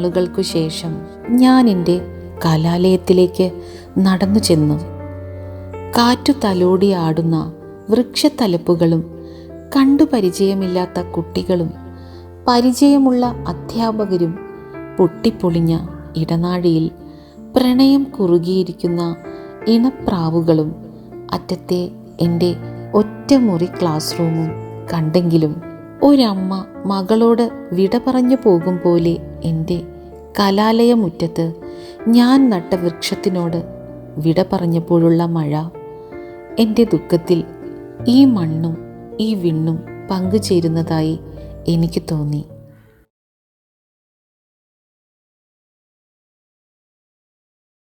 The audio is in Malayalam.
നാളുകൾക്കു ശേഷം ഞാൻ എൻ്റെ കലാലയത്തിലേക്ക് നടന്നു ചെന്നു. കാറ്റു തലോടി ആടുന്ന വൃക്ഷത്തലപ്പുകളും കണ്ടുപരിചയമില്ലാത്ത കുട്ടികളും പരിചയമുള്ള അധ്യാപകരും പൊട്ടിപ്പൊളിഞ്ഞ ഇടനാഴിയിൽ പ്രണയം കുറുകിയിരിക്കുന്ന ഇണപ്രാവുകളും അറ്റത്തെ എൻ്റെ ഒറ്റമുറി ക്ലാസ് റൂമും കണ്ടെങ്കിലും ഒരമ്മ മകളോട് വിട പറഞ്ഞു പോകും പോലെ എൻ്റെ കലാലയമുറ്റത്ത് ഞാൻ നട്ട വൃക്ഷത്തിനോട് വിട പറഞ്ഞപ്പോഴുള്ള മഴ എൻ്റെ ദുഃഖത്തിൽ ഈ മണ്ണും ഈ വിണ്ണും പങ്കുചേരുന്നതായി എനിക്ക് തോന്നി.